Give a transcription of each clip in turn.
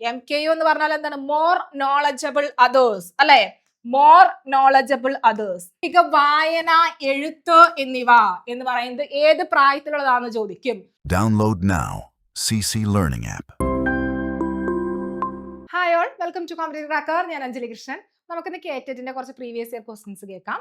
MKU എന്ന് പറഞ്ഞാൽ എന്താണ്? മോർ നോളജബിൾ അതേഴ്സ് അല്ലെ? More knowledgeable others. വായന, എഴുത്ത് എന്നിവ എന്ന് പറയുന്നത് ഏത് പ്രായത്തിലുള്ളതാണെന്ന് ചോദിക്കും. Download now CC Learning app. Hi all, welcome to competitive cracker. ഞാൻ അഞ്ജലി കൃഷ്ണൻ. നമുക്കിന്ന് കേറ്ററ്റിന്റെ കുറച്ച് പ്രീവിയസ് ഇയർ ക്വസ്റ്റ്യൻസ് കേൾക്കാം.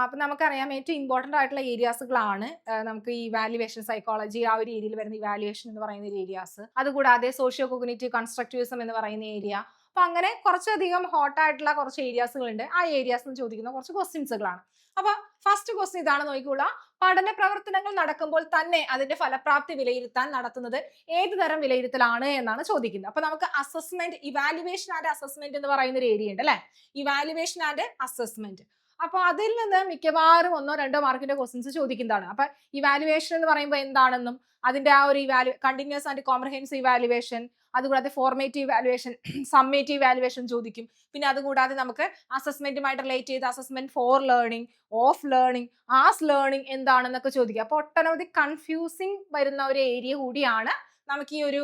അപ്പം നമുക്കറിയാം ഏറ്റവും ഇമ്പോർട്ടൻ്റ് ആയിട്ടുള്ള ഏരിയാസുകളാണ് നമുക്ക് ഈ ഇവാലുവേഷൻ, സൈക്കോളജി ആ ഒരു ഏരിയയിൽ വരുന്ന ഇവാലുവേഷൻ എന്ന് പറയുന്ന ഒരു ഏരിയാസ്, അതുകൂടാതെ സോഷ്യോ കോഗ്നിറ്റീവ് കൺസ്ട്രക്റ്റിവിസം എന്ന് പറയുന്ന ഏരിയ. അപ്പം അങ്ങനെ കുറച്ചധികം ഹോട്ടായിട്ടുള്ള കുറച്ച് ഏരിയാസുകളുണ്ട്. ആ ഏരിയാസ് ചോദിക്കുന്ന കുറച്ച് ക്വസ്റ്റ്യൻസുകളാണ്. അപ്പൊ ഫസ്റ്റ് ക്വസ്റ്റ്യൻ ഇതാണ്, നോക്കിക്കോളാം. പഠന പ്രവർത്തനങ്ങൾ നടക്കുമ്പോൾ തന്നെ അതിന്റെ ഫലപ്രാപ്തി വിലയിരുത്താൻ നടത്തുന്നത് ഏത് തരം വിലയിരുത്തലാണ് എന്നാണ് ചോദിക്കുന്നത്. അപ്പൊ നമുക്ക് അസസ്മെന്റ്, ഇവാലുവേഷൻ ആൻഡ് അസസ്മെന്റ് എന്ന് പറയുന്ന ഒരു ഏരിയ ഉണ്ട് അല്ലെ? Evaluation and assessment. അപ്പൊ അതിൽ നിന്ന് മിക്കവാറും 1-2 മാർക്കിന്റെ ക്വസ്റ്റ്യൻസ് ചോദിക്കുന്നതാണ്. അപ്പൊ ഇവാലുവേഷൻ എന്ന് പറയുമ്പോൾ എന്താണെന്നും അതിന്റെ ആ ഒരു കണ്ടിന്യൂസ് ആൻഡ് കോംപ്രഹെൻസീവ് ഇവാലുവേഷൻ, അതുകൂടാതെ ഫോർമേറ്റീവ് ഇവാലുവേഷൻ, സമ്മേറ്റീവ് ഇവാലുവേഷൻ ചോദിക്കും. പിന്നെ അതുകൂടാതെ നമുക്ക് അസസ്മെന്റുമായിട്ട് റിലേറ്റ് ചെയ്ത് assessment for learning, of learning, as learning എന്താണെന്നൊക്കെ ചോദിക്കുക. അപ്പൊ ഒട്ടനവധി കൺഫ്യൂസിങ് വരുന്ന ഒരു ഏരിയ കൂടിയാണ് നമുക്ക് ഈ ഒരു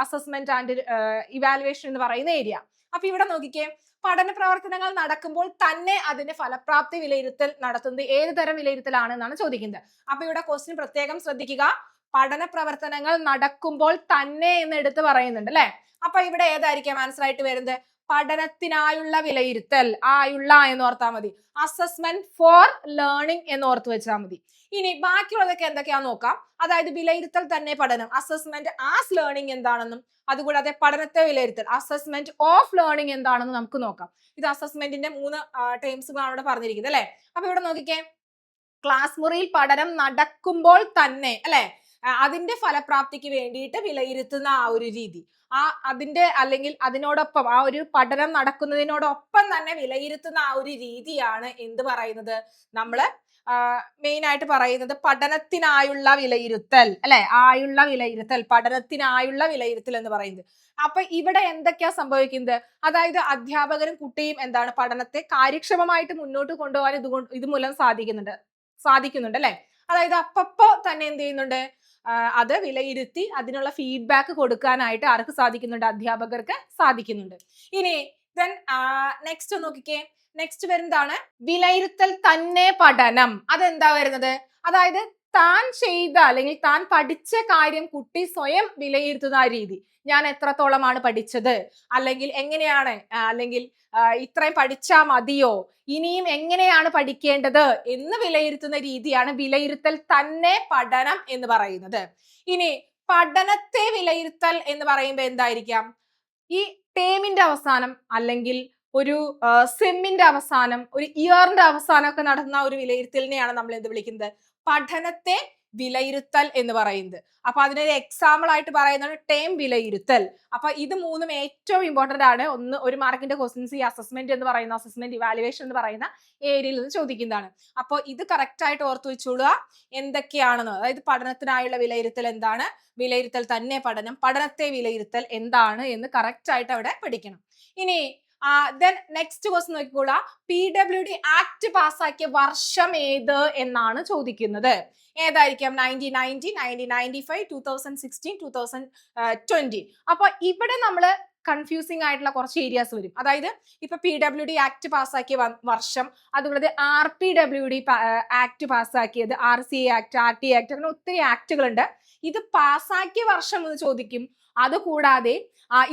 അസസ്മെന്റ് ആൻഡ് ഇവാലുവേഷൻ എന്ന് പറയുന്ന ഏരിയ. അപ്പൊ ഇവിടെ നോക്കിക്കേ, പഠന പ്രവർത്തനങ്ങൾ നടക്കുമ്പോൾ തന്നെ അതിന്റെ ഫലപ്രാപ്തി വിലയിരുത്തൽ നടത്തുന്നത് ഏത് തരം വിലയിരുത്തലാണ് എന്നാണ് ചോദിക്കുന്നത്. അപ്പൊ ഇവിടെ ക്വസ്റ്റ്യൻ പ്രത്യേകം ശ്രദ്ധിക്കുക. പഠന പ്രവർത്തനങ്ങൾ നടക്കുമ്പോൾ തന്നെ എന്ന് എടുത്ത് പറയുന്നുണ്ട് അല്ലെ? അപ്പൊ ഇവിടെ ഏതായിരിക്കും ആൻസർ ആയിട്ട് വരുന്നത്? പഠനത്തിനായുള്ള വിലയിരുത്തൽ, ആയുള്ള എന്ന് ഓർത്താൽ മതി. അസസ്മെന്റ് ഫോർ ലേണിംഗ് എന്ന് ഓർത്ത് വെച്ചാൽ മതി. ഇനി ബാക്കിയുള്ളതൊക്കെ എന്തൊക്കെയാന്ന് നോക്കാം. അതായത് വിലയിരുത്തൽ തന്നെ പഠനം, അസസ്മെന്റ് ആസ് ലേണിംഗ് എന്താണെന്നും, അതുകൂടാതെ പഠനത്തെ വിലയിരുത്തൽ അസസ്മെന്റ് ഓഫ് ലേണിംഗ് എന്താണെന്ന് നമുക്ക് നോക്കാം. ഇത് അസസ്മെന്റിന്റെ 3 ടേംസുകളാണ് ഇവിടെ പറഞ്ഞിരിക്കുന്നത് അല്ലെ? അപ്പൊ ഇവിടെ നോക്കിക്കേ, ക്ലാസ് മുറിയിൽ പഠനം നടക്കുമ്പോൾ തന്നെ അല്ലെ, അതിന്റെ ഫലപ്രാപ്തിക്ക് വേണ്ടിയിട്ട് വിലയിരുത്തുന്ന ആ ഒരു രീതി, അതിന്റെ അല്ലെങ്കിൽ അതിനോടൊപ്പം ആ ഒരു പഠനം നടക്കുന്നതിനോടൊപ്പം തന്നെ വിലയിരുത്തുന്ന ആ ഒരു രീതിയാണ് എന്ത് പറയുന്നത്? നമ്മള് മെയിൻ ആയിട്ട് പറയുന്നത് പഠനത്തിനായുള്ള വിലയിരുത്തൽ അല്ലെ? ആയുള്ള വിലയിരുത്തൽ, പഠനത്തിനായുള്ള വിലയിരുത്തൽ എന്ന് പറയുന്നത്. അപ്പൊ ഇവിടെ എന്തൊക്കെയാ സംഭവിക്കുന്നത്? അതായത് അധ്യാപകരും കുട്ടിയും എന്താണ് പഠനത്തെ കാര്യക്ഷമമായിട്ട് മുന്നോട്ട് കൊണ്ടുപോകാൻ ഇതുമൂലം സാധിക്കുന്നുണ്ട് അല്ലെ? അതായത് അപ്പപ്പോ തന്നെ എന്ത് ചെയ്യുന്നുണ്ട്? അത് വിലയിരുത്തി അതിനുള്ള ഫീഡ്ബാക്ക് കൊടുക്കാനായിട്ട് ആർക്ക് സാധിക്കുന്നുണ്ട്? അധ്യാപകർക്ക് സാധിക്കുന്നുണ്ട്. ഇനി നെക്സ്റ്റ് നോക്കിക്കേ, നെക്സ്റ്റ് വരുന്നതാണ് വിലയിരുത്തൽ തന്നെ പഠനം. അതെന്താ വരുന്നത്? അതായത് താൻ ചെയ്ത അല്ലെങ്കിൽ താൻ പഠിച്ച കാര്യം കുട്ടി സ്വയം വിലയിരുത്തുന്ന രീതി. ഞാൻ എത്രത്തോളമാണ് പഠിച്ചത്, അല്ലെങ്കിൽ എങ്ങനെയാണ്, അല്ലെങ്കിൽ ഇത്രയും പഠിച്ചാ മതിയോ, ഇനിയും എങ്ങനെയാണ് പഠിക്കേണ്ടത് എന്ന് വിലയിരുത്തുന്ന രീതിയാണ് വിലയിരുത്തൽ തന്നെ പഠനം എന്ന് പറയുന്നത്. ഇനി പഠനത്തെ വിലയിരുത്തൽ എന്ന് പറയുമ്പോൾ എന്തായിരിക്കാം? ഈ ടേമിന്റെ അവസാനം അല്ലെങ്കിൽ ഒരു സെമ്മിന്റെ അവസാനം, ഒരു ഇയറിന്റെ അവസാനം ഒക്കെ നടത്തുന്ന ഒരു വിലയിരുത്തലിനെയാണ് നമ്മൾ എന്ത് വിളിക്കുന്നത്? പഠനത്തെ വിലയിരുത്തൽ എന്ന് പറയുന്നത്. അപ്പൊ അതിനൊരു എക്സാമ്പിൾ ആയിട്ട് പറയുന്നതാണ് ടേം വിലയിരുത്തൽ. അപ്പൊ ഇത് 3ഉം ഏറ്റവും ഇമ്പോർട്ടന്റ് ആണ്. 1 മാർക്കിന്റെ ക്വസ്റ്റ്യൻസ് ഈ അസസ്മെന്റ് എന്ന് പറയുന്ന, അസസ്മെന്റ് ഇവാലുവേഷൻ എന്ന് പറയുന്ന ഏരിയയിൽ നിന്ന് ചോദിക്കുന്നതാണ്. അപ്പോൾ ഇത് കറക്റ്റ് ആയിട്ട് ഓർത്തു വെച്ചോളുക എന്തൊക്കെയാണെന്ന്. അതായത് പഠനത്തിനായുള്ള വിലയിരുത്തൽ എന്താണ്, വിലയിരുത്തൽ തന്നെ പഠനം, പഠനത്തെ വിലയിരുത്തൽ എന്താണ് എന്ന് കറക്റ്റ് ആയിട്ട് അവിടെ പഠിക്കണം. ഇനി നെക്സ്റ്റ് ക്വസ്റ്റ്യൻ നോക്കിക്കോളാം. PWD ആക്ട് പാസ്സാക്കിയ വർഷം ഏത് എന്നാണ് ചോദിക്കുന്നത്. ഏതായിരിക്കാം? 1990, 1995, 2016, 2020. അപ്പൊ ഇവിടെ നമ്മള് കൺഫ്യൂസിംഗ് ആയിട്ടുള്ള കുറച്ച് ഏരിയാസ് വരും. അതായത് ഇപ്പൊ PWD ആക്ട് പാസ്സാക്കിയ വർഷം, അതുപോലെ RPWD ആക്ട് പാസ്സാക്കിയത്, RCA ആക്ട്, RT ആക്ട്, അങ്ങനെ ഒത്തിരി ആക്ടുകളുണ്ട്. ഇത് പാസ്സാക്കിയ വർഷം എന്ന് ചോദിക്കും. അതുകൂടാതെ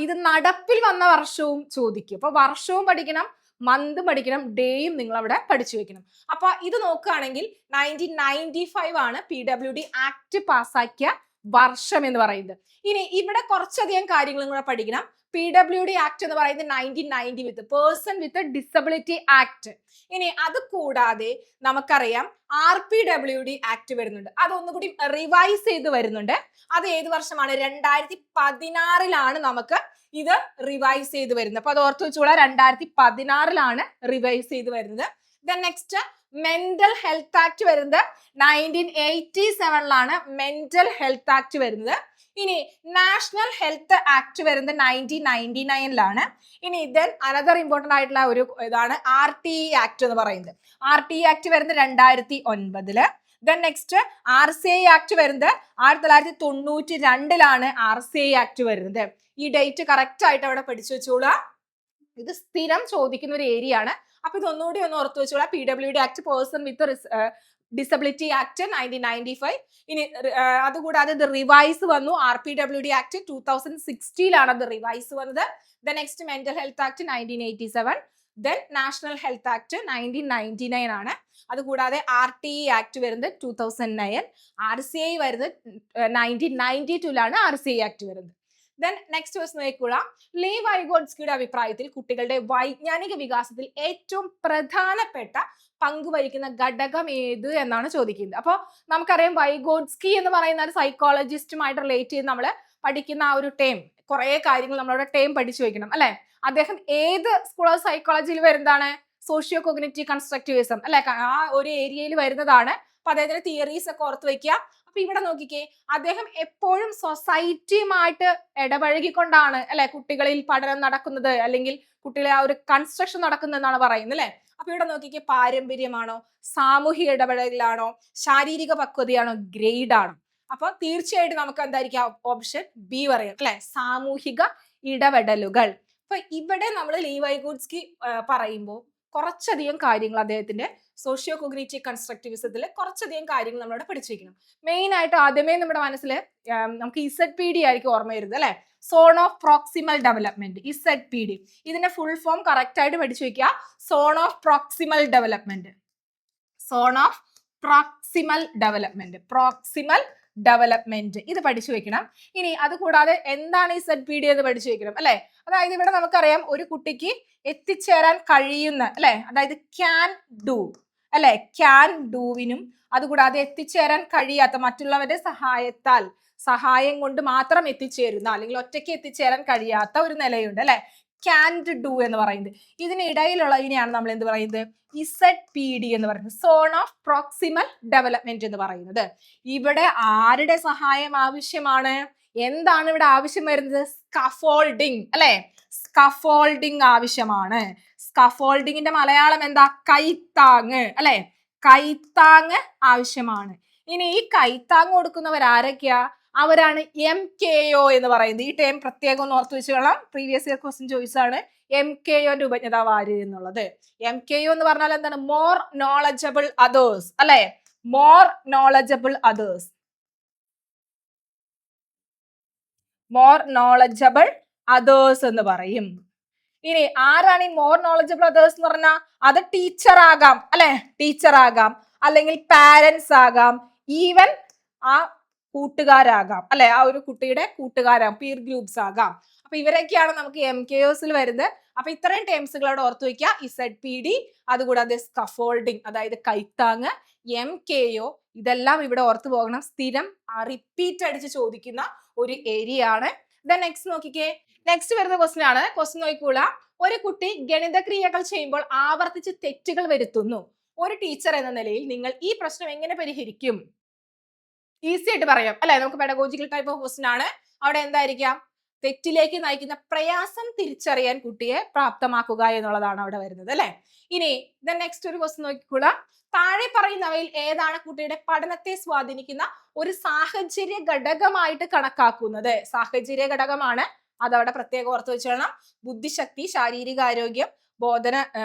ഇത് നടപ്പിൽ വന്ന വർഷവും ചോദിക്കും. അപ്പൊ വർഷവും പഠിക്കണം, മന്ത് പഠിക്കണം, ഡേയും നിങ്ങൾ അവിടെ പഠിച്ചു വെക്കണം. അപ്പൊ ഇത് നോക്കുകയാണെങ്കിൽ 1995 ആണ് PWD ആക്ട് പാസ്സാക്കിയ വർഷം എന്ന് പറയുന്നത്. ഇനി ഇവിടെ കുറച്ചധികം കാര്യങ്ങളും കൂടെ പഠിക്കണം. PWD ആക്ട് എന്ന് പറയുന്നത് 1990 വിത്ത് പേഴ്സൺ വിത്ത് ഡിസബിലിറ്റി ആക്ട്. ഇനി അത് കൂടാതെ നമുക്കറിയാം RPWD ആക്ട് വരുന്നുണ്ട്. അതൊന്നുകൂടി റിവൈസ് ചെയ്ത് വരുന്നുണ്ട്. അത് ഏത് വർഷമാണ്? 2016 നമുക്ക് ഇത് റിവൈസ് ചെയ്ത് വരുന്നത്. അപ്പൊ അത് ഓർത്ത് വെച്ചോളാം, 2016 റിവൈസ് ചെയ്ത് വരുന്നത്. നെക്സ്റ്റ് മെന്റൽ ഹെൽത്ത് ആക്ട് വരുന്നത് 1987 മെന്റൽ ഹെൽത്ത് ആക്ട് വരുന്നത്. ഇനി നാഷണൽ ഹെൽത്ത് ആക്ട് വരുന്നത് 1999 ഇനി അനദർ ഇമ്പോർട്ടന്റ് ആയിട്ടുള്ള ഒരു ഇതാണ് RTE ആക്ട് എന്ന് പറയുന്നത്. RTE ആക്ട് വരുന്നത് 2009 ദെൻ നെക്സ്റ്റ് RCI ആക്ട് വരുന്നത് 1992 RCI ആക്ട് വരുന്നത്. ഈ ഡേറ്റ് കറക്റ്റ് ആയിട്ട് അവിടെ പഠിച്ചു വെച്ചോളൂ. ഇത് സ്ഥിരം ചോദിക്കുന്ന ഒരു ഏരിയ ആണ്. അപ്പൊ ഇതൊന്നുകൂടി ഒന്ന് ഓർത്തു വെച്ചോളാം. PWD act, person with disability act 1995. ഇനി അതുകൂടാതെ ഇത് റിവൈസ് വന്നു. RPWD ആക്ട് 2016 അത് റിവൈസ് വന്നത്. Next mental health act 1987. Then national health act 1999 ആണ്. അതുകൂടാതെ RTE ആക്ട് വരുന്നത് 2009. RCI വരുന്നത് 1992 RCI ആക്ട് വരുന്നത്. ദെൻ നെക്സ്റ്റ് ക്വസ്റ്റ്യൻ നോക്കുക. ലീ വൈഗോട്സ്കിയുടെ അഭിപ്രായത്തിൽ കുട്ടികളുടെ വൈജ്ഞാനിക വികാസത്തിൽ ഏറ്റവും പ്രധാനപ്പെട്ട പങ്കുവഹിക്കുന്ന ഘടകം ഏത് എന്നാണ് ചോദിക്കുന്നത്. അപ്പോൾ നമുക്കറിയാം വൈഗോട്സ്കി എന്ന് പറയുന്ന ഒരു സൈക്കോളജിസ്റ്റുമായിട്ട് റിലേറ്റ് ചെയ്ത് നമ്മൾ പഠിക്കുന്ന ആ ഒരു ടേം, കുറെ കാര്യങ്ങൾ നമ്മളവിടെ ടേം പഠിച്ചു വെക്കണം അല്ലെ. അദ്ദേഹം ഏത് സ്കൂൾ ഓഫ് സൈക്കോളജിയിൽ വരുന്നതാണ്? സോഷ്യോ കോഗ്നിറ്റീവ് കൺസ്ട്രക്റ്റിവിസം അല്ലെ, ആ ഒരു ഏരിയയിൽ വരുന്നതാണ്. അപ്പൊ അദ്ദേഹത്തിന്റെ തിയറീസ് ഒക്കെ ഓർത്ത് വെക്കുക. അപ്പൊ ഇവിടെ നോക്കിക്കേ, അദ്ദേഹം എപ്പോഴും സൊസൈറ്റിയുമായിട്ട് ഇടപഴകിക്കൊണ്ടാണ് അല്ലെ കുട്ടികളിൽ പഠനം നടക്കുന്നത്, അല്ലെങ്കിൽ കുട്ടികളെ ആ ഒരു കൺസ്ട്രക്ഷൻ നടക്കുന്നതെന്നാണ് പറയുന്നത് അല്ലെ. അപ്പൊ ഇവിടെ നോക്കിക്കേ, പാരമ്പര്യമാണോ, സാമൂഹിക ഇടപെടലാണോ, ശാരീരിക പക്വതയാണോ, ഗ്രേഡ് ആണോ? അപ്പൊ തീർച്ചയായിട്ടും നമുക്ക് എന്തായിരിക്കും ഓപ്ഷൻ ബി പറയാം അല്ലെ, സാമൂഹിക ഇടപെടലുകൾ. അപ്പൊ ഇവിടെ നമ്മൾ ലീ വൈഗോട്സ്കി പറയുമ്പോൾ കുറച്ചധികം കാര്യങ്ങൾ അദ്ദേഹത്തിന്റെ സോഷ്യോ കോഗ്നിറ്റീവ് കൺസ്ട്രക്റ്റിവിസത്തിൽ കുറച്ചധികം കാര്യങ്ങൾ നമ്മളിവിടെ പഠിച്ചു വെക്കണം. മെയിൻ ആയിട്ട് ആദ്യമേ നമ്മുടെ മനസ്സിൽ നമുക്ക് ZPD ആയിരിക്കും ഓർമ്മ വരുന്നത് അല്ലെ, zone of proximal development, ZPD. ഇതിന്റെ ഫുൾ ഫോം കറക്റ്റ് ആയിട്ട് പഠിച്ചു വെക്കുക. Zone of proximal development, zone of proximal development, proximal development, ഇത് പഠിച്ചു വെക്കണം. ഇനി അത് കൂടാതെ എന്താണ് ഈ ZPD എന്ന് പഠിച്ചു വെക്കണം അല്ലെ. അതായത് ഇവിടെ നമുക്കറിയാം ഒരു കുട്ടിക്ക് എത്തിച്ചേരാൻ കഴിയുന്ന അല്ലെ, അതായത് ക്യാൻ ഡു അല്ലെ, ക്യാൻ ഡൂവിനും അതുകൂടാതെ എത്തിച്ചേരാൻ കഴിയാത്ത, മറ്റുള്ളവരുടെ സഹായം കൊണ്ട് മാത്രം എത്തിച്ചേരുന്ന അല്ലെങ്കിൽ ഒറ്റയ്ക്ക് എത്തിച്ചേരാൻ കഴിയാത്ത ഒരു നിലയുണ്ട് അല്ലെ, ക്യാൻഡ് ഡു എന്ന് പറയുന്നത്. ഇതിനിടയിലുള്ള ഇതിനെയാണ് നമ്മൾ എന്ത് പറയുന്നത്? ZPD എന്ന് പറയുന്നത്, സോൺ ഓഫ് പ്രോക്സിമൽ ഡെവലപ്മെന്റ് എന്ന് പറയുന്നത്. ഇവിടെ ആരുടെ സഹായം ആവശ്യമാണ്? എന്താണ് ഇവിടെ ആവശ്യം വരുന്നത്? സ്കഫോൾഡിങ് അല്ലെ, സ്കഫോൾഡിങ് ആവശ്യമാണ്. സ്കഫോൾഡിങ്ങിന്റെ മലയാളം എന്താ? കൈത്താങ് അല്ലെ, കൈത്താങ് ആവശ്യമാണ്. ഇനി ഈ കൈത്താങ് കൊടുക്കുന്നവർ ആരൊക്കെയാ? അവരാണ് MKO എന്ന് പറയുന്നത്. ഈ ടേം പ്രത്യേകം ഒന്ന് ഓർത്ത് വെച്ചോളാം, പ്രീവിയസ് ഇയർ ക്വസ്റ്റ്യൻ ചോയ്സാണ്. MKOന്റെ ഉപജ്ഞാതാവ് ആര് എന്നുള്ളത്. MKO എന്ന് പറഞ്ഞാൽ എന്താണ്? മോർ നോളജബിൾ അതേഴ്സ് അല്ലെ, more knowledgeable others, more knowledgeable others എന്ന് പറയും. ഇനി ആരാണ് ഈ മോർ നോളജബിൾ അതേഴ്സ് എന്ന് പറഞ്ഞാൽ? അത് ടീച്ചർ ആകാം അല്ലെ, ടീച്ചർ ആകാം, അല്ലെങ്കിൽ പാരന്റ്സ് ആകാം, ഈവൻ ആ കൂട്ടുകാരാകാം അല്ലെ, ആ ഒരു കുട്ടിയുടെ കൂട്ടുകാരാകാം, പീർ ഗ്രൂപ്പ്സ് ആകാം. അപ്പൊ ഇവരൊക്കെയാണ് നമുക്ക് MKOസിൽ വരുന്നത്. അപ്പൊ ഇത്രയും ടേംസുകളോട് ഓർത്ത് വയ്ക്കുക. ZPD, അതുകൂടാതെ സ്കഫോൾഡിങ് അതായത് കൈത്താങ്, MKO, ഇതെല്ലാം ഇവിടെ ഓർത്ത് പോകണം. സ്ഥിരം റിപ്പീറ്റ് അടിച്ച് ചോദിക്കുന്ന ഒരു ഏരിയ ആണ്. നെക്സ്റ്റ് നോക്കിക്കേ, നെക്സ്റ്റ് വരുന്ന ക്വസ്റ്റ്യൻ ആണ്. ക്വസ്റ്റ്യൻ നോക്കിക്കോള. ഒരു കുട്ടി ഗണിതക്രിയകൾ ചെയ്യുമ്പോൾ ആവർത്തിച്ച് തെറ്റുകൾ വരുത്തുന്നു. ഒരു ടീച്ചർ എന്ന നിലയിൽ നിങ്ങൾ ഈ പ്രശ്നം എങ്ങനെ പരിഹരിക്കും? ഈസി ആയിട്ട് പറയാം അല്ലെ, നമുക്ക് പെഡഗോജിക്കൽ ടൈപ്പ് ഓഫ് ക്വസ്റ്റ്യൻ ആണ്. അവിടെ എന്തായിരിക്കാം? തെറ്റിലേക്ക് നയിക്കുന്ന പ്രയാസം തിരിച്ചറിയാൻ കുട്ടിയെ പ്രാപ്തമാക്കുക എന്നുള്ളതാണ് അവിടെ വരുന്നത് അല്ലെ. ഇനി നെക്സ്റ്റ് ഒരു ക്വസ്റ്റ്യൻ നോക്കിക്കോള. താഴെ പറയുന്നവയിൽ ഏതാണ് കുട്ടിയുടെ പഠനത്തെ സ്വാധീനിക്കുന്ന ഒരു സാഹചര്യ ഘടകമായിട്ട് കണക്കാക്കുന്നത്? സാഹചര്യ ഘടകമാണ്, അതവിടെ പ്രത്യേകം ഓർത്ത് വെച്ചോളണം. ബുദ്ധിശക്തി, ശാരീരികാരോഗ്യം, ബോധന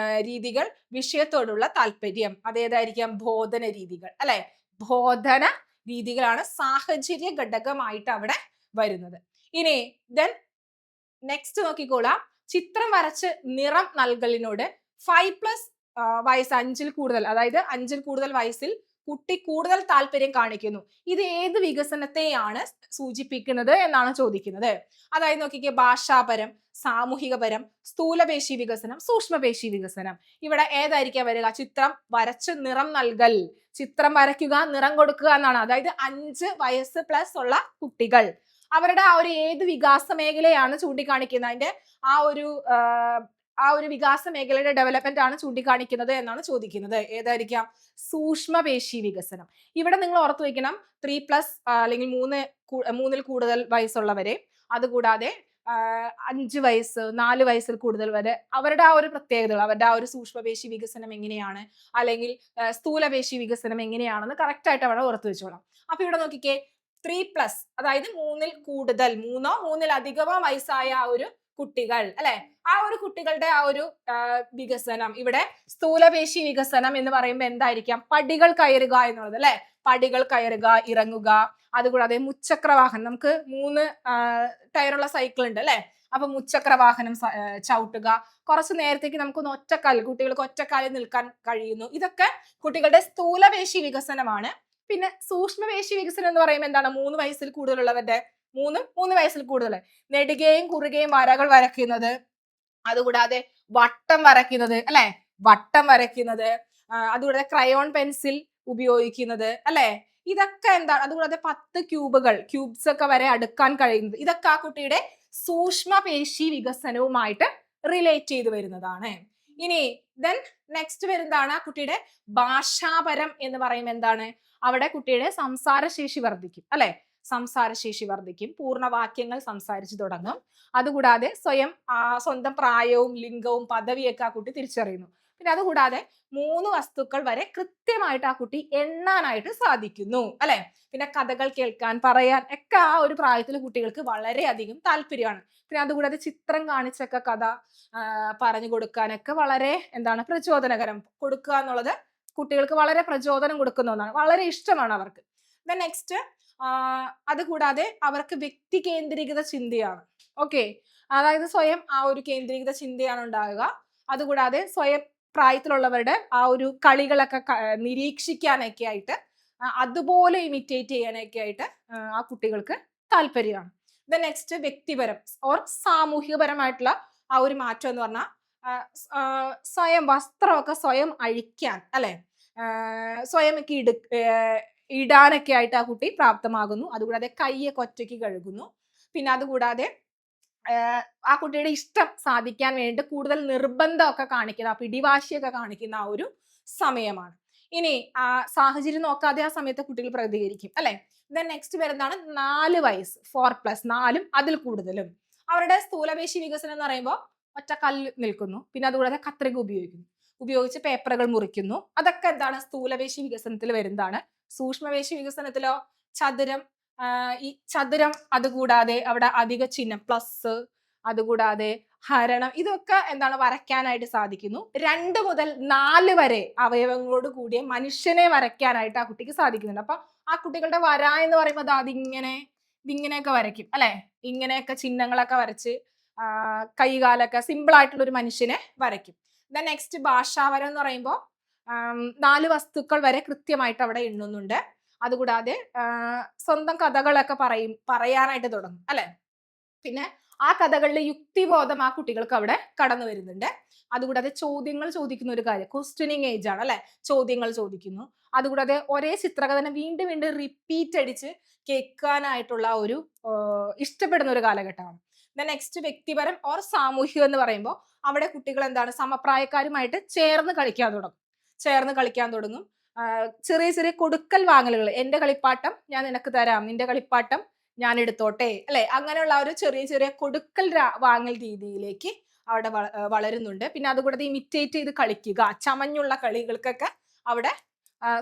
രീതികൾ, വിഷയത്തോടുള്ള താല്പര്യം, അതേതായിരിക്കാം? ബോധന രീതികൾ അല്ലെ, ബോധന രീതികളാണ് സാഹചര്യ ഘടകമായിട്ട് അവിടെ വരുന്നത്. ഇനി നെക്സ്റ്റ് നോക്കിക്കോളാം. ചിത്രം വരച്ച് നിറം നൽകലിനോട് 5+ വയസ്സ്, 5-ൽ കൂടുതൽ, അതായത് 5-ൽ കൂടുതൽ വയസ്സിൽ കുട്ടി കൂടുതൽ താല്പര്യം കാണിക്കുന്നു. ഇത് ഏത് വികസനത്തെയാണ് സൂചിപ്പിക്കുന്നത് എന്നാണ് ചോദിക്കുന്നത്. അതായത് നോക്കിക്കേ, ഭാഷാപരം, സാമൂഹികപരം, സ്ഥൂലപേശി വികസനം, സൂക്ഷ്മപേശി വികസനം. ഇവിടെ ഏതായിരിക്കാം വരിക? ചിത്രം വരച്ച് നിറം നൽകൽ, ചിത്രം വരയ്ക്കുക, നിറം കൊടുക്കുക എന്നാണ്. അതായത് 5 വയസ്സ് പ്ലസ് ഉള്ള കുട്ടികൾ, അവരുടെ ആ ഒരു ഏത് വികാസ മേഖലയാണ് ചൂണ്ടിക്കാണിക്കുന്നത്? അതിന്റെ ആ ഒരു വികാസ മേഖലയുടെ ഡെവലപ്മെന്റ് ആണ് ചൂണ്ടിക്കാണിക്കുന്നത് എന്നാണ് ചോദിക്കുന്നത്. ഏതായിരിക്കാം? സൂക്ഷ്മപേശി വികസനം. ഇവിടെ നിങ്ങൾ ഓർത്തു വെക്കണം, 3+ അല്ലെങ്കിൽ 3-ൽ കൂടുതൽ വയസ്സുള്ളവരെ, അതുകൂടാതെ 5 വയസ്സ് 4 വയസ്സിൽ കൂടുതൽ വരെ അവരുടെ ആ ഒരു പ്രത്യേകതകൾ, അവരുടെ ആ ഒരു സൂക്ഷ്മപേശി വികസനം എങ്ങനെയാണ്, അല്ലെങ്കിൽ സ്ഥൂലപേശി വികസനം എങ്ങനെയാണെന്ന് കറക്റ്റ് ആയിട്ട് അവിടെ ഓർത്ത് വെച്ചോളാം. അപ്പൊ ഇവിടെ നോക്കിക്കേ 3+, അതായത് 3-ൽ കൂടുതൽ, 3-ഓ 3-ലധികമോ വയസ്സായ ആ ഒരു കുട്ടികൾ അല്ലെ, ആ ഒരു കുട്ടികളുടെ ആ ഒരു വികസനം, ഇവിടെ സ്ഥൂലപേശി വികസനം എന്ന് പറയുമ്പോൾ എന്തായിരിക്കാം? പടികൾ കയറുക എന്നുള്ളത് അല്ലെ, പടികൾ കയറുക, ഇറങ്ങുക. അതുകൂടാതെ മുച്ചക്രവാഹനം, നമുക്ക് 3 ടയറുള്ള സൈക്കിൾ ഉണ്ട് അല്ലെ, അപ്പൊ മുച്ചക്രവാഹനം ചവിട്ടുക, കുറച്ച് നേരത്തേക്ക് നമുക്കൊന്ന് ഒറ്റക്കാലിൽ, കുട്ടികൾക്ക് ഒറ്റക്കാലിൽ നിൽക്കാൻ കഴിയുന്നു. ഇതൊക്കെ കുട്ടികളുടെ സ്ഥൂലപേശി വികസനമാണ്. പിന്നെ സൂക്ഷ്മപേശി വികസനം എന്ന് പറയുമ്പോൾ എന്താണ്? 3 വയസ്സിൽ കൂടുതലുള്ളവരുടെ, 3 വയസ്സിൽ കൂടുതൽ നെടുകയും കുറുകയും വരകൾ വരയ്ക്കുന്നത്, അതുകൂടാതെ വട്ടം വരയ്ക്കുന്നത് അല്ലെ, വട്ടം വരയ്ക്കുന്നത്, അതുകൂടാതെ ക്രയോൺ പെൻസിൽ ഉപയോഗിക്കുന്നത് അല്ലെ, ഇതൊക്കെ എന്താണ്? അതുകൂടാതെ 10 ക്യൂബ്സ് ഒക്കെ വരെ അടുക്കാൻ കഴിയുന്നത്, ഇതൊക്കെ ആ കുട്ടിയുടെ സൂക്ഷ്മപേശി വികസനവുമായിട്ട് റിലേറ്റ് ചെയ്ത് വരുന്നതാണ്. ഇനി ദെൻ നെക്സ്റ്റ് വരുന്നതാണ് ആ കുട്ടിയുടെ ഭാഷാപരം എന്ന് പറയുമ്പോൾ എന്താണ്? അവിടെ കുട്ടിയുടെ സംസാരശേഷി വർദ്ധിക്കും അല്ലെ, സംസാരശേഷി വർദ്ധിക്കും, പൂർണ്ണവാക്യങ്ങൾ സംസാരിച്ചു തുടങ്ങും. അതുകൂടാതെ സ്വന്തം പ്രായവും ലിംഗവും പദവിയൊക്കെ ആ കുട്ടി തിരിച്ചറിയുന്നു. പിന്നെ അതുകൂടാതെ 3 വസ്തുക്കൾ വരെ കൃത്യമായിട്ട് ആ കുട്ടി എണ്ണാനായിട്ട് സാധിക്കുന്നു അല്ലെ. പിന്നെ കഥകൾ കേൾക്കാൻ, പറയാൻ ഒക്കെ ആ ഒരു പ്രായത്തിലെ കുട്ടികൾക്ക് വളരെയധികം താല്പര്യമാണ്. പിന്നെ അതുകൂടാതെ ചിത്രം കാണിച്ചൊക്കെ കഥ പറഞ്ഞു കൊടുക്കാനൊക്കെ വളരെ എന്താണ്? പ്രചോദനകരം. കൊടുക്കുക എന്നുള്ളത് കുട്ടികൾക്ക് വളരെ പ്രചോദനം കൊടുക്കുന്ന ഒന്നാണ്, വളരെ ഇഷ്ടമാണ് അവർക്ക്. ദെൻ നെക്സ്റ്റ് അതുകൂടാതെ അവർക്ക് വ്യക്തി കേന്ദ്രീകൃത ചിന്തയാണ്. ഓക്കെ, അതായത് സ്വയം ആ ഒരു കേന്ദ്രീകൃത ചിന്തയാണ് ഉണ്ടാകുക. അതുകൂടാതെ സ്വയം പ്രായത്തിലുള്ളവരുടെ ആ ഒരു കളികളൊക്കെ നിരീക്ഷിക്കാനൊക്കെ ആയിട്ട്, അതുപോലെ ഇമിറ്റേറ്റ് ചെയ്യാനൊക്കെ ആയിട്ട് ആ കുട്ടികൾക്ക് താല്പര്യമാണ്. ദെൻ നെക്സ്റ്റ് വ്യക്തിപരം ഓർ സാമൂഹികപരമായിട്ടുള്ള ആ ഒരു മാറ്റം എന്ന് പറഞ്ഞാൽ സ്വയം വസ്ത്രമൊക്കെ സ്വയം അഴിക്കാൻ അല്ലെ, സ്വയം ഇടാനൊക്കെ ആയിട്ട് ആ കുട്ടി പ്രാപ്തമാകുന്നു. അതുകൂടാതെ കൈയൊക്കെ ഒറ്റയ്ക്ക് കഴുകുന്നു. പിന്നെ അതുകൂടാതെ ആ കുട്ടിയുടെ ഇഷ്ടം സാധിക്കാൻ വേണ്ടി കൂടുതൽ നിർബന്ധമൊക്കെ കാണിക്കുന്ന, പിടിവാശിയൊക്കെ കാണിക്കുന്ന ആ ഒരു സമയമാണ്. ഇനി സാഹചര്യം നോക്കാതെ ആ സമയത്ത് കുട്ടികൾ പ്രതികരിക്കും അല്ലെ. ദെൻ നെക്സ്റ്റ് വരുന്നതാണ് 4 വയസ്സ്, 4+, 4-ഉം അതിൽ കൂടുതലും. അവരുടെ സ്ഥൂലപേശി വികസനം എന്ന് പറയുമ്പോൾ ഒറ്റക്കാലിൽ നിൽക്കുന്നു. പിന്നെ അതുകൂടാതെ കത്രിക ഉപയോഗിച്ച് പേപ്പറുകൾ മുറിക്കുന്നു. അതൊക്കെ എന്താണ്? സ്ഥൂലപേശി വികസനത്തിൽ വരുന്നതാണ്. സൂക്ഷ്മപേശി വികസനത്തിലോ ഈ ചതുരം, അതുകൂടാതെ അവിടെ അധിക ചിഹ്നം പ്ലസ്, അതുകൂടാതെ ഹരണം, ഇതൊക്കെ എന്താണ്? വരയ്ക്കാനായിട്ട് സാധിക്കുന്നു. 2 മുതൽ 4 വരെ അവയവങ്ങളോട് കൂടിയ മനുഷ്യനെ വരയ്ക്കാനായിട്ട് ആ കുട്ടിക്ക് സാധിക്കുന്നുണ്ട്. അപ്പൊ ആ കുട്ടികളുടെ വര എന്ന് പറയുമ്പോൾ ഇതിങ്ങനെയൊക്കെ വരയ്ക്കും അല്ലെ, ഇങ്ങനെയൊക്കെ ചിഹ്നങ്ങളൊക്കെ വരച്ച് കൈകാലൊക്കെ സിമ്പിൾ ആയിട്ടുള്ള ഒരു മനുഷ്യനെ വരയ്ക്കും. ദെൻ നെക്സ്റ്റ് ഭാഷാവരം എന്ന് പറയുമ്പോൾ 4 വസ്തുക്കൾ വരെ കൃത്യമായിട്ട് അവിടെ എണ്ണുന്നുണ്ട്. അതുകൂടാതെ സ്വന്തം കഥകളൊക്കെ പറയാനായിട്ട് തുടങ്ങും അല്ലെ. പിന്നെ ആ കഥകളിലെ യുക്തിബോധം ആ കുട്ടികൾക്ക് അവിടെ കടന്നു വരുന്നുണ്ട്. അതുകൂടാതെ ചോദ്യങ്ങൾ ചോദിക്കുന്ന ഒരു കാര്യം, ക്വസ്റ്റ്യനിങ് ഏജ് ആണ് അല്ലെ, ചോദ്യങ്ങൾ ചോദിക്കുന്നു. അതുകൂടാതെ ഒരേ ചിത്രകഥ വീണ്ടും വീണ്ടും റിപ്പീറ്റ് അടിച്ച് കേൾക്കാനായിട്ടുള്ള ഒരു ഇഷ്ടപ്പെടുന്ന ഒരു കാലഘട്ടമാണ്. നെക്സ്റ്റ് വ്യക്തിപരം ഓർ സാമൂഹികം എന്ന് പറയുമ്പോൾ അവിടെ കുട്ടികൾ എന്താണ്? സമപ്രായക്കാരുമായിട്ട് ചേർന്ന് കളിക്കാൻ തുടങ്ങും. ചെറിയ ചെറിയ കൊടുക്കൽ വാങ്ങലുകൾ, എന്റെ കളിപ്പാട്ടം ഞാൻ നിനക്ക് തരാം, നിന്റെ കളിപ്പാട്ടം ഞാൻ എടുത്തോട്ടെ അല്ലെ, അങ്ങനെയുള്ള ഒരു ചെറിയ ചെറിയ കൊടുക്കൽ വാങ്ങൽ രീതിയിലേക്ക് അവിടെ വളരുന്നുണ്ട്. പിന്നെ അതുകൂടാതെ ഇമിറ്റേറ്റ് ചെയ്ത് കളിക്കുക, ചമഞ്ഞുള്ള കളികൾക്കൊക്കെ അവിടെ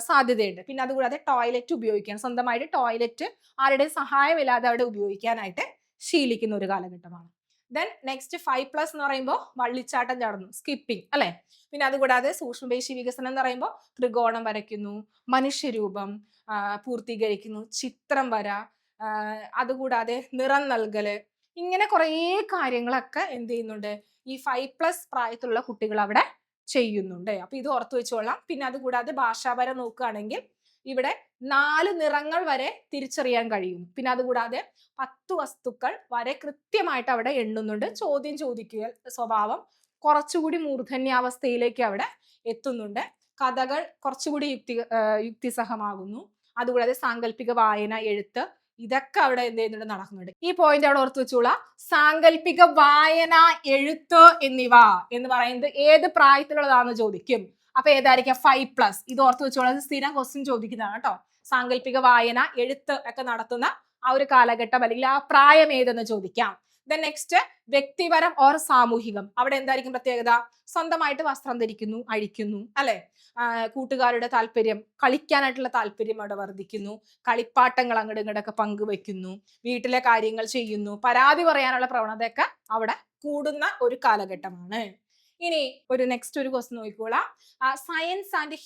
സാധ്യതയുണ്ട്. പിന്നെ അതുകൂടാതെ ടോയ്ലറ്റ് ഉപയോഗിക്കാൻ, സ്വന്തമായിട്ട് ടോയ്ലറ്റ് ആരുടെയും സഹായമില്ലാതെ അവിടെ ഉപയോഗിക്കാനായിട്ട് ശീലിക്കുന്ന ഒരു കാലഘട്ടമാണ്. ദെൻ നെക്സ്റ്റ് 5+ എന്ന് പറയുമ്പോൾ വള്ളിച്ചാട്ടം ചാടുന്നു, സ്കിപ്പിംഗ് അല്ലെ. പിന്നെ അതുകൂടാതെ സൂക്ഷ്മപേശി വികസനം എന്ന് പറയുമ്പോൾ ത്രികോണം വരയ്ക്കുന്നു, മനുഷ്യരൂപം പൂർത്തീകരിക്കുന്നു, ചിത്രം വര, അതുകൂടാതെ നിറം നൽകല്, ഇങ്ങനെ കുറേ കാര്യങ്ങളൊക്കെ എന്ത് ചെയ്യുന്നുണ്ട്? ഈ 5+ പ്രായത്തിലുള്ള കുട്ടികൾ അവിടെ ചെയ്യുന്നുണ്ട്. അപ്പൊ ഇത് ഓർത്തു വെച്ചോളാം. പിന്നെ അതുകൂടാതെ ഭാഷാപരം നോക്കുകയാണെങ്കിൽ ഇവിടെ 4 നിറങ്ങൾ വരെ തിരിച്ചറിയാൻ കഴിയും. പിന്നെ അതുകൂടാതെ 10 വസ്തുക്കൾ വരെ കൃത്യമായിട്ട് അവിടെ എണ്ണുന്നുണ്ട്. ചോദ്യം ചോദിക്കുക സ്വഭാവം കുറച്ചുകൂടി മൂർധന്യാവസ്ഥയിലേക്ക് അവിടെ എത്തുന്നുണ്ട്. കഥകൾ കുറച്ചുകൂടി യുക്തിസഹമാകുന്നു. അതുകൂടാതെ സാങ്കല്പിക വായന, എഴുത്ത്, ഇതൊക്കെ അവിടെ എന്ത് ചെയ്യുന്നുണ്ട്? നടക്കുന്നുണ്ട്. ഈ പോയിന്റ് അവിടെ ഓർത്ത് വെച്ചോളാം. സാങ്കല്പിക വായന, എഴുത്ത് എന്നിവ എന്ന് പറയുന്നത് ഏത് പ്രായത്തിലുള്ളതാണെന്ന് ചോദിക്കും. അപ്പൊ ഏതായിരിക്കാം? 5+. ഇത് ഓർത്ത് വെച്ചോളാം, സ്ഥിരം ക്വസ്റ്റ്യൻ ചോദിക്കുന്നതാണ് കേട്ടോ. സാങ്കല്പിക വായന, എഴുത്ത് ഒക്കെ നടത്തുന്ന ആ ഒരു കാലഘട്ടം അല്ലെങ്കിൽ ആ പ്രായം ഏതെന്ന് ചോദിക്കാം. ദെൻ നെക്സ്റ്റ് വ്യക്തിപരം ഓർ സാമൂഹികം. അവിടെ എന്തായിരിക്കും പ്രത്യേകത? സ്വന്തമായിട്ട് വസ്ത്രം ധരിക്കുന്നു, അഴിക്കുന്നു, അല്ലെ? കൂട്ടുകാരുടെ താല്പര്യം, കളിക്കാനായിട്ടുള്ള താല്പര്യം അവിടെ വർദ്ധിക്കുന്നു, കളിപ്പാട്ടങ്ങൾ അങ്ങോട്ടും ഇങ്ങോട്ടൊക്കെ പങ്കുവെക്കുന്നു, വീട്ടിലെ കാര്യങ്ങൾ ചെയ്യുന്നു, പരാതി പറയാനുള്ള പ്രവണതയൊക്കെ അവിടെ കൂടുന്ന ഒരു കാലഘട്ടമാണ്. ഇനി ഒരു നെക്സ്റ്റ് ഒരു ക്വസ്റ്റ്യൻ നോക്കിക്കോളാം. സയൻസ് ആൻഡ്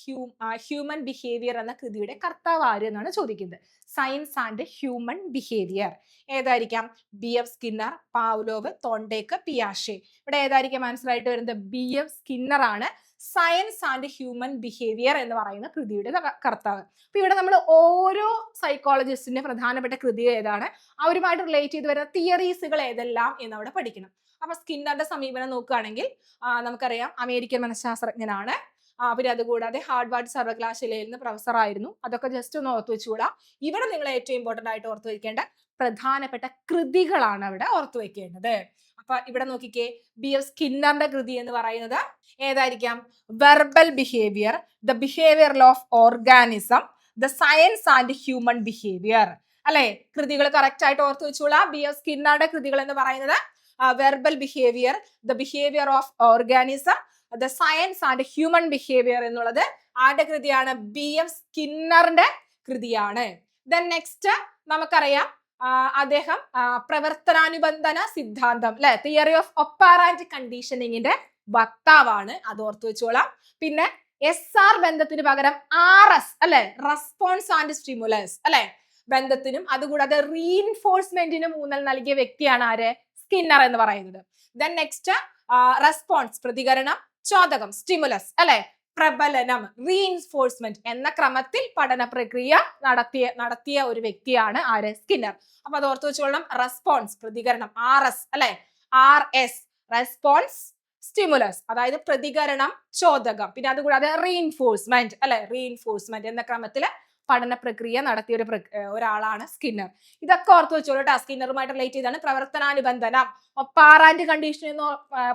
ഹ്യൂമൻ ബിഹേവിയർ എന്ന കൃതിയുടെ കർത്താവ് ആര് എന്നാണ് ചോദിക്കുന്നത്. സയൻസ് ആൻഡ് ഹ്യൂമൻ ബിഹേവിയർ ഏതായിരിക്കാം? BF സ്കിന്നർ, പാവ്ലോവ്, തോണ്ടേക്ക്, പിയാഷെ. ഇവിടെ ഏതായിരിക്കും ആൻസർ ആയിട്ട് വരുന്നത്? BF സ്കിന്നർ ആണ് സയൻസ് ആൻഡ് ഹ്യൂമൻ ബിഹേവിയർ എന്ന് പറയുന്ന കൃതിയുടെ കർത്താവ്. അപ്പൊ ഇവിടെ നമ്മൾ ഓരോ സൈക്കോളജിസ്റ്റിന്റെ പ്രധാനപ്പെട്ട കൃതി ഏതാണ്, അവരുമായിട്ട് റിലേറ്റ് ചെയ്ത് വരുന്ന തിയറീസുകൾ ഏതെല്ലാം എന്ന് അവിടെ പഠിക്കണം. അപ്പൊ സ്കിന്നറുടെ സമീപനം നോക്കുകയാണെങ്കിൽ നമുക്കറിയാം അമേരിക്കൻ മനഃശാസ്ത്രജ്ഞനാണ്. പിന്നെ അതുകൂടാതെ ഹാർവാർഡ് സർവകലാശാലയിൽ നിന്ന് പ്രൊഫസർ ആയിരുന്നു. അതൊക്കെ ജസ്റ്റ് ഒന്ന് ഓർത്തു വെച്ചുകൂടാ. ഇവിടെ നിങ്ങൾ ഏറ്റവും ഇമ്പോർട്ടന്റ് ആയിട്ട് ഓർത്തു വെക്കേണ്ട പ്രധാനപ്പെട്ട കൃതികളാണ് അവിടെ ഓർത്തു വെക്കേണ്ടത്. അപ്പൊ ഇവിടെ നോക്കിക്കേ, BF സ്കിന്നറിന്റെ കൃതി എന്ന് പറയുന്നത് ഏതായിരിക്കാം? Verbal behaviour, the behaviour of organism, the science and human behaviour. അല്ലെ? കൃതികൾ കറക്റ്റ് ആയിട്ട് ഓർത്തു വെച്ചോളാ. BF സ്കിന്നറുടെ കൃതികൾ എന്ന് പറയുന്നത് verbal behaviour, the behaviour of organism, the science and human behaviour എന്നുള്ളത് ആരുടെ കൃതിയാണ്? BF സ്കിന്നറിന്റെ കൃതിയാണ്. ദെൻ നെക്സ്റ്റ് നമുക്കറിയാം അദ്ദേഹം പ്രവർത്തനാനുബന്ധന സിദ്ധാന്തം, അല്ലെ, തിയറി ഓഫ് ഒപ്പാറാന്റ് കണ്ടീഷനിങ്ങിന്റെ വക്താവാണ്. അത് ഓർത്തു വെച്ചോളാം. പിന്നെ SR ബന്ധത്തിന് പകരം RS, അല്ലെ, റെസ്പോൺസ് ആൻഡ് സ്റ്റിമുലസ്, അല്ലെ, ബന്ധത്തിനും അതുകൂടാതെ റീഇൻഫോഴ്സ്മെന്റിനും ഊന്നൽ നൽകിയ വ്യക്തിയാണ് ആര്? സ്കിന്നർ എന്ന് പറയുന്നത്. ദെൻ നെക്സ്റ്റ് റെസ്പോൺസ്, പ്രതികരണം, ചോദകം, സ്റ്റിമുലസ്, അല്ലെ, പ്രബലനം, റീഇൻഫോഴ്സ്മെന്റ് എന്ന ക്രമത്തിൽ പഠന പ്രക്രിയ നടത്തിയ ഒരു വ്യക്തിയാണ് ആര്? സ്കിന്നർ. അപ്പൊ അത് ഓർത്തു വെച്ചോളണം. റെസ്പോൺസ്, പ്രതികരണം, RS, അല്ലെ, RS റെസ്പോൺസ്, സ്റ്റിമുലസ് അതായത് പ്രതികരണം, ചോദകം, പിന്നെ അതുകൂടാതെ റീഇൻഫോഴ്സ്മെന്റ്, അല്ലെ, റീഇൻഫോഴ്സ്മെന്റ് എന്ന ക്രമത്തിൽ പഠന പ്രക്രിയ നടത്തിയ ഒരാളാണ് സ്കിന്നർ. ഇതൊക്കെ ഓർത്തു വെച്ചോളൂ കേട്ടോ. സ്കിന്നറുമായിട്ട് റിലേറ്റ് ചെയ്താണ്. പ്രവർത്തനാനുബന്ധനം, ഒപ്പാറാന്റ് കണ്ടീഷൻ എന്ന്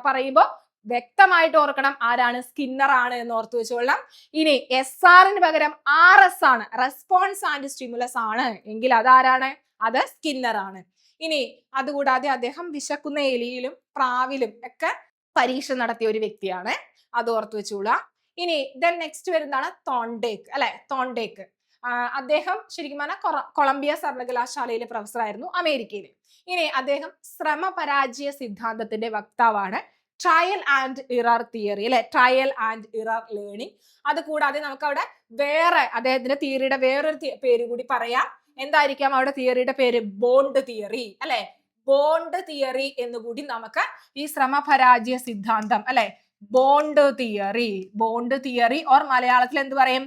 പറയുമ്പോൾ വ്യക്തമായിട്ട് ഓർക്കണം ആരാണ്? സ്കിന്നർ ആണ് എന്ന് ഓർത്തു വെച്ചോളാം. ഇനി SRന് പകരം RS ആണ്, റെസ്പോൺസ് ആൻഡ് സ്റ്റിമുലസ് ആണ് എങ്കിൽ അതാരാണ്? അത് സ്കിന്നർ ആണ്. ഇനി അതുകൂടാതെ അദ്ദേഹം വിശക്കുന്ന എലിയിലും പ്രാവിലും ഒക്കെ പരീക്ഷ നടത്തിയ ഒരു വ്യക്തിയാണ്. അത് ഓർത്തു വെച്ചോളാം. ഇനി ദെൻ നെക്സ്റ്റ് വരുന്നതാണ് തോണ്ടേക്ക്, അല്ലെ, തോണ്ടേക്ക്. അദ്ദേഹം ശരിക്കും പറഞ്ഞാൽ കൊളംബിയ സർവകലാശാലയിലെ പ്രൊഫസർ ആയിരുന്നു, അമേരിക്കയിൽ. ഇനി അദ്ദേഹം ശ്രമപരാജയ സിദ്ധാന്തത്തിന്റെ വക്താവാണ്. ട്രയൽ ആൻഡ് ഇറർ തിയറി, അല്ലെ, ട്രയൽ ആൻഡ് ഇറർ ലേണിംഗ്. അത് കൂടാതെ നമുക്ക് അവിടെ വേറെ അദ്ദേഹത്തിന്റെ തിയറിയുടെ വേറൊരു പേര് കൂടി പറയാം. എന്തായിരിക്കാം അവിടെ തിയറിയുടെ പേര്? ബോണ്ട് തിയറി, അല്ലെ, ബോണ്ട് തിയറി എന്നുകൂടി നമുക്ക് ഈ ശ്രമപരാജയ സിദ്ധാന്തം, അല്ലെ, ബോണ്ട് തിയറി ഓർ മലയാളത്തിൽ എന്ത് പറയും?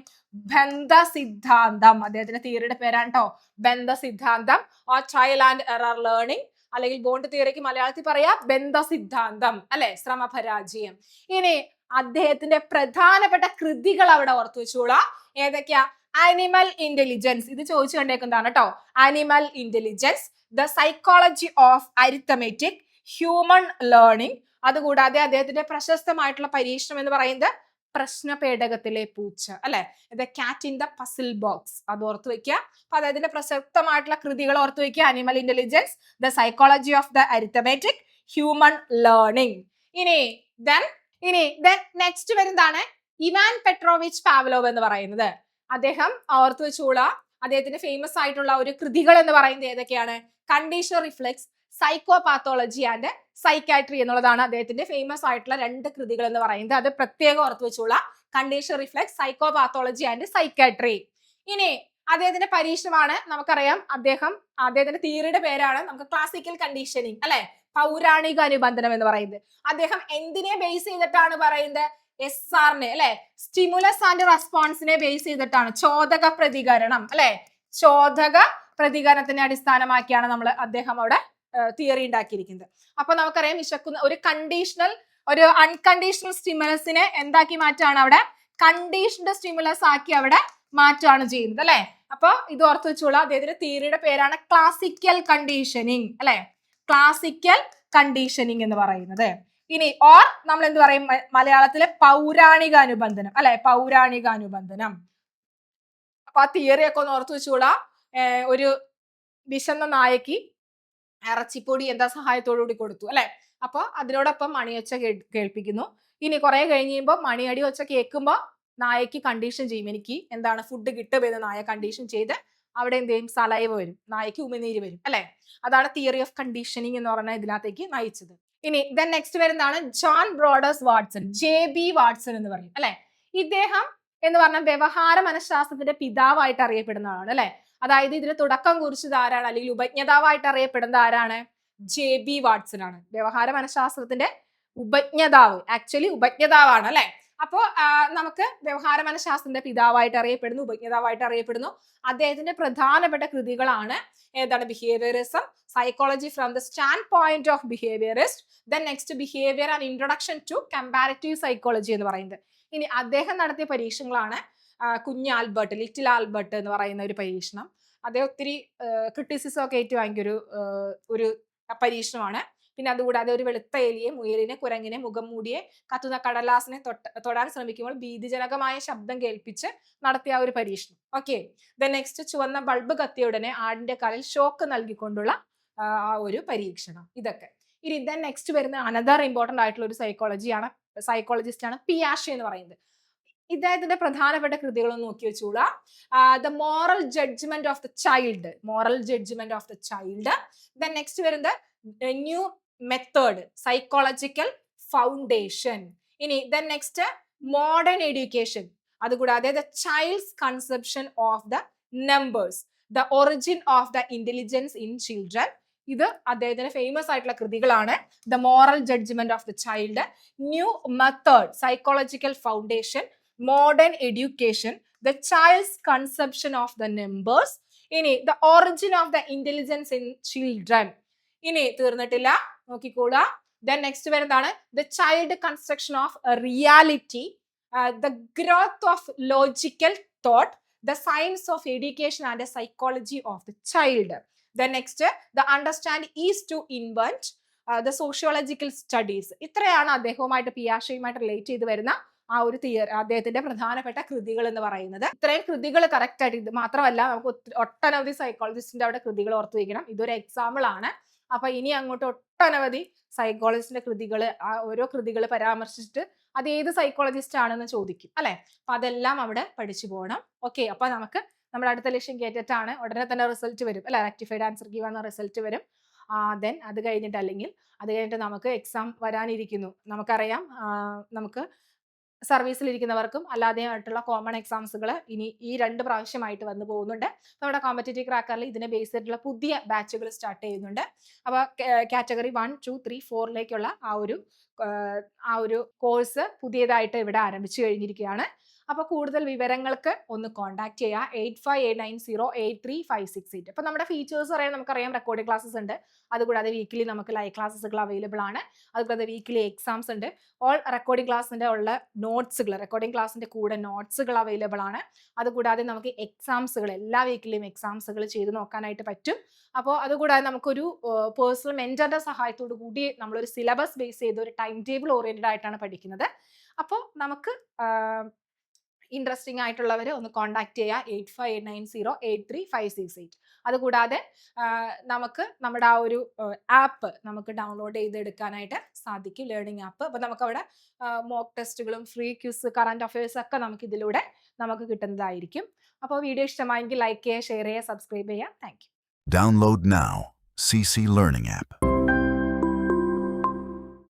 ബന്ധ സിദ്ധാന്തം. അദ്ദേഹത്തിന്റെ തിയറിയുടെ പേരാണ് കേട്ടോ ബന്ധ സിദ്ധാന്തം or trial and error learning, അല്ലെങ്കിൽ ബോണ്ട് തിയറിക്ക് മലയാളത്തിൽ പറയാ ബന്ധ സിദ്ധാന്തം, അല്ലെ, ശ്രമപരാജയം. ഇനി അദ്ദേഹത്തിന്റെ പ്രധാനപ്പെട്ട കൃതികൾ അവിടെ ഓർത്തു വെച്ചോളാ. ഏതൊക്കെയാ? ആനിമൽ ഇന്റലിജൻസ്, ഇത് ചോദിച്ചു കണ്ടേക്കുന്നതാണ് കേട്ടോ. Animal intelligence, the psychology of arithmetic, human learning. അതുകൂടാതെ അദ്ദേഹത്തിന്റെ പ്രശസ്തമായിട്ടുള്ള പരീക്ഷണം എന്ന് പറയുന്നത് പ്രശ്നപേടകത്തിലെ പൂച്ച, അല്ലെ, the cat in the puzzle box. അത് ഓർത്തു വെക്കുക. അപ്പൊ അദ്ദേഹത്തിന്റെ പ്രസക്തമായിട്ടുള്ള കൃതികൾ ഓർത്തു വെക്കുക. Animal intelligence, the psychology of the arithmetic, human learning. ഇനി നെക്സ്റ്റ് വരുന്നതാണ് ഇവാൻ പെട്രോവിച്ച് പാവ്ലോവ് എന്ന് പറയുന്നത്. അദ്ദേഹം ഓർത്തു വെച്ചോളാ. അദ്ദേഹത്തിന്റെ ഫേമസ് ആയിട്ടുള്ള ഒരു കൃതികൾ എന്ന് പറയുന്നത് ഏതൊക്കെയാണ്? Conditional reflex, psychopathology and psychiatry എന്നുള്ളതാണ് അദ്ദേഹത്തിന്റെ ഫേമസ് ആയിട്ടുള്ള 2 കൃതികൾ എന്ന് പറയുന്നത്. അത് പ്രത്യേകം ഓർത്തു വെച്ചോളാം. Conditional reflex, psychopathology and psychiatry. ഇനി അദ്ദേഹത്തിന്റെ പരീക്ഷണമാണ് നമുക്കറിയാം. അദ്ദേഹത്തിന്റെ തിയറിയുടെ പേരാണ് നമുക്ക് ക്ലാസിക്കൽ കണ്ടീഷനിങ്, അല്ലെ, പൗരാണിക അനുബന്ധനം എന്ന് പറയുന്നത്. അദ്ദേഹം എന്തിനെ ബേസ് ചെയ്തിട്ടാണ് പറയുന്നത്? SRനെ, അല്ലെ, സ്റ്റിമുലസ് ആൻഡ് റെസ്പോൺസിനെ ബേസ് ചെയ്തിട്ടാണ്. ചോദക പ്രതികരണം, അല്ലെ, ചോദക പ്രതികരണത്തിനെ അടിസ്ഥാനമാക്കിയാണ് അദ്ദേഹം അവിടെ തിയറി ഉണ്ടാക്കിയിരിക്കുന്നത്. അപ്പൊ നമുക്കറിയാം ഒരു അൺകണ്ടീഷണൽ സ്റ്റിമുലസിനെ എന്താക്കി മാറ്റാണ്? അവിടെ കണ്ടീഷൻഡ് സ്റ്റിമുലസ് ആക്കി അവിടെ മാറ്റാണ് ചെയ്യുന്നത്, അല്ലെ. അപ്പൊ ഇത് ഓർത്ത് വെച്ചോളാം. അദ്ദേഹത്തിന്റെ തിയറിയുടെ പേരാണ് ക്ലാസിക്കൽ കണ്ടീഷനിങ്, അല്ലെ, ക്ലാസിക്കൽ കണ്ടീഷനിങ് എന്ന് പറയുന്നത്. ഇനി നമ്മൾ എന്ത് പറയും മലയാളത്തിലെ? പൗരാണിക അനുബന്ധനം, അല്ലെ, പൗരാണിക അനുബന്ധനം. അപ്പൊ ആ തിയറി ഒക്കെ ഒന്ന് ഓർത്തു വെച്ചോളാം. ഒരു വിശന്ന നായക്ക് ഇറച്ചിപ്പൊടി എന്താ സഹായത്തോടുകൂടി കൊടുത്തു അല്ലെ. അപ്പൊ അതിനോടൊപ്പം മണിയൊച്ച കേൾപ്പിക്കുന്നു. ഇനി കുറെ കഴിഞ്ഞ് കഴിയുമ്പോൾ മണിയടി ഒച്ച കേൾക്കുമ്പോൾ നായക്ക് കണ്ടീഷൻ ചെയ്യും, എനിക്ക് എന്താണ് ഫുഡ് കിട്ടുമെന്ന് നായ കണ്ടീഷൻ ചെയ്ത് അവിടെ എന്ത് ചെയ്യും, സലൈവ വരും, നായക്ക് ഉമിനീര് വരും അല്ലെ. അതാണ് തിയറി ഓഫ് കണ്ടീഷനിങ് എന്ന് പറഞ്ഞാൽ ഇതിനകത്തേക്ക് നയിച്ചത്. ഇനി ദെൻ നെക്സ്റ്റ് വരുന്നതാണ് ജോൺ ബ്രോഡേഴ്സ് വാട്സൺ, JB വാട്സൺ എന്ന് പറയും അല്ലെ. ഇദ്ദേഹം എന്ന് പറഞ്ഞാൽ വ്യവഹാര മനഃശാസ്ത്രത്തിന്റെ പിതാവായിട്ട് അറിയപ്പെടുന്നതാണ് അല്ലെ. അതായത് ഇതിന് തുടക്കം കുറിച്ചത് ആരാണ്, അല്ലെങ്കിൽ ഉപജ്ഞതാവായിട്ട് അറിയപ്പെടുന്നത് ആരാണ്, JB വാട്സൺ ആണ്. വ്യവഹാര മനഃശാസ്ത്രത്തിന്റെ ഉപജ്ഞതാവ്, ആക്ച്വലി ഉപജ്ഞതാവാണ് അല്ലെ. അപ്പോ നമുക്ക് വ്യവഹാര മനഃശാസ്ത്രത്തിന്റെ പിതാവായിട്ട് അറിയപ്പെടുന്നു, ഉപജ്ഞതാവായിട്ട് അറിയപ്പെടുന്നു. അദ്ദേഹത്തിന്റെ പ്രധാനപ്പെട്ട കൃതികളാണ് ഏതാണ്, behaviourism, psychology from the standpoint of behaviourist, then next behaviour and introduction to comparative psychology എന്ന് പറയുന്നത്. ഇനി അദ്ദേഹം നടത്തിയ പരീക്ഷണങ്ങളാണ് കുഞ്ഞ് ആൽബർട്ട്, ലിറ്റിൽ ആൽബർട്ട് എന്ന് പറയുന്ന ഒരു പരീക്ഷണം. അദ്ദേഹം ഒത്തിരി ക്രിറ്റിസിസം ഒക്കെ ഏറ്റുവാങ്ങിയ ഒരു പരീക്ഷണമാണ്. പിന്നെ അതുകൂടാതെ ഒരു വെളുത്ത എലിയെ, മുയലിനെ, കുരങ്ങിനെ, മുഖം മൂടിയെ, കത്തുന്ന കടലാസിനെ തൊടാൻ ശ്രമിക്കുമ്പോൾ ഭീതിജനകമായ ശബ്ദം കേൾപ്പിച്ച് നടത്തിയ ഒരു പരീക്ഷണം. ഓക്കെ. ദെൻ നെക്സ്റ്റ് ചുവന്ന ബൾബ് കത്തിയ ഉടനെ ആടിന്റെ കാലിൽ ഷോക്ക് നൽകിക്കൊണ്ടുള്ള ആ ഒരു പരീക്ഷണം. ഇതൊക്കെ. ഇനി ദെൻ നെക്സ്റ്റ് വരുന്ന അനദർ ഇമ്പോർട്ടന്റ് ആയിട്ടുള്ള ഒരു സൈക്കോളജിസ്റ്റ് ആണ് പിയാഷെ എന്ന് പറയുന്നത്. ഇദ്ദേഹത്തിന്റെ പ്രധാനപ്പെട്ട കൃതികളൊന്നും നോക്കി വെച്ചോളാം. The moral judgement of the child, then next വരുന്നത് ന്യൂ മെത്തേഡ്, സൈക്കോളജിക്കൽ ഫൗണ്ടേഷൻ. ഇനി ദെൻ നെക്സ്റ്റ് മോഡേൺ എഡ്യൂക്കേഷൻ, അതുകൂടാതെ the child's conception of the numbers, the origin of the intelligence in children. ഇത് അദ്ദേഹത്തിന്റെ ഫേമസ് ആയിട്ടുള്ള കൃതികളാണ്. The moral judgement of the child, new method, psychological foundation, modern education, the child's conception of the numbers. ഇനി the origin of the intelligence in children. ഇനി തീർന്നിട്ടില്ല, നോക്കിക്കോളാം. Then next വരുന്നതാണ് the child construction of reality, the growth of logical thought, the science of education and psychology of the child. Then next the understand is to invent, the sociological studies. ഇത്രയാണ് അദ്ദേഹവുമായിട്ട് പിയാഷെയുമായിട്ട് relate ചെയ്ത് വരുന്ന ആ ഒരു അദ്ദേഹത്തിന്റെ പ്രധാനപ്പെട്ട കൃതികൾ എന്ന് പറയുന്നത്. ഇത്രയും കൃതികൾ കറക്റ്റ് ആയിട്ട്, ഇത് മാത്രമല്ല നമുക്ക് ഒട്ടനവധി സൈക്കോളജിസ്റ്റിന്റെ അവിടെ കൃതികൾ ഓർത്തു വയ്ക്കണം. ഇതൊരു എക്സാമ്പിൾ ആണ്. അപ്പൊ ഇനി അങ്ങോട്ട് ഒട്ടനവധി സൈക്കോളജിസ്റ്റിന്റെ കൃതികൾ, ആ ഓരോ കൃതികൾ പരാമർശിച്ചിട്ട് അത് ഏത് സൈക്കോളജിസ്റ്റ് ആണെന്ന് ചോദിക്കും അല്ലെ. അപ്പൊ അതെല്ലാം അവിടെ പഠിച്ചു പോകണം. ഓക്കെ. അപ്പൊ നമുക്ക് നമ്മുടെ അടുത്ത ലക്ഷ്യം കേറ്റിട്ട് ആണ്. ഉടനെ തന്നെ റിസൾട്ട് വരും അല്ലെ, റെക്ടിഫൈഡ് ആൻസർ കീ വന്ന റിസൾട്ട് വരും. ദെൻ അത് കഴിഞ്ഞിട്ട് നമുക്ക് എക്സാം വരാനിരിക്കുന്നു. നമുക്കറിയാം, നമുക്ക് സർവീസിലിരിക്കുന്നവർക്കും അല്ലാതെ ആയിട്ടുള്ള കോമൺ എക്സാംസുകൾ ഇനി ഈ 2 പ്രാവശ്യമായിട്ട് വന്നു പോകുന്നുണ്ട്. നമ്മുടെ കോമ്പറ്റേറ്റീവ് ക്രാക്കറിൽ ഇതിനെ ബേസ് ചെയ്തിട്ടുള്ള പുതിയ ബാച്ചുകൾ സ്റ്റാർട്ട് ചെയ്യുന്നുണ്ട്. അപ്പോൾ കാറ്റഗറി 1, 2, 3, 4ലേക്കുള്ള ആ ഒരു കോഴ്സ് പുതിയതായിട്ട് ഇവിടെ ആരംഭിച്ചു കഴിഞ്ഞിരിക്കുകയാണ്. അപ്പോൾ കൂടുതൽ വിവരങ്ങൾക്ക് ഒന്ന് കോൺടാക്ട് ചെയ്യുക 8589083568. അപ്പോൾ നമ്മുടെ ഫീച്ചേഴ്സ് പറയാൻ നമുക്കറിയാം, റെക്കോർഡിംഗ് ക്ലാസ്സസ് ഉണ്ട്, അതുകൂടാതെ വീക്കിലി നമുക്ക് ലൈവ് ക്ലാസ്സുകൾ അവൈലബിൾ ആണ്, അതുകൂടാതെ വീക്കിലി എക്സാംസ് ഉണ്ട്. ഓൾ റെക്കോർഡിംഗ് ക്ലാസ്സിൻ്റെ ഉള്ള റെക്കോർഡിംഗ് ക്ലാസ്സിൻ്റെ കൂടെ നോട്ട്സുകൾ അവൈലബിൾ ആണ്. അതുകൂടാതെ നമുക്ക് എക്സാംസുകൾ എല്ലാ വീക്കിലെയും എക്സാംസുകൾ ചെയ്ത് നോക്കാനായിട്ട് പറ്റും. അപ്പോൾ അതുകൂടാതെ നമുക്കൊരു പേഴ്സണൽ മെന്ററുടെ സഹായത്തോടു കൂടി നമ്മളൊരു സിലബസ് ബേസ് ചെയ്ത് ഒരു ടൈം ടേബിൾ ഓറിയന്റഡ് ആയിട്ടാണ് പഠിക്കുന്നത്. അപ്പോൾ നമുക്ക് ഇൻട്രസ്റ്റിംഗ് ആയിട്ടുള്ളവർ ഒന്ന് കോൺടാക്ട് ചെയ്യുക 8589083568. അതുകൂടാതെ നമുക്ക് നമ്മുടെ ആ ഒരു ആപ്പ് നമുക്ക് ഡൗൺലോഡ് ചെയ്തെടുക്കാനായിട്ട് സാധിക്കും, ലേണിംഗ് ആപ്പ്. അപ്പോൾ നമുക്കവിടെ മോക്ക് ടെസ്റ്റുകളും ഫ്രീ ക്വിസ്, കറന്റ് അഫയേഴ്സ് ഒക്കെ നമുക്ക് ഇതിലൂടെ നമുക്ക് കിട്ടുന്നതായിരിക്കും. അപ്പോൾ വീഡിയോ ഇഷ്ടമായെങ്കിൽ ലൈക്ക് ചെയ്യുക, ഷെയർ ചെയ്യുക, സബ്സ്ക്രൈബ് ചെയ്യുക. Thank you. Download now. CC Learning App.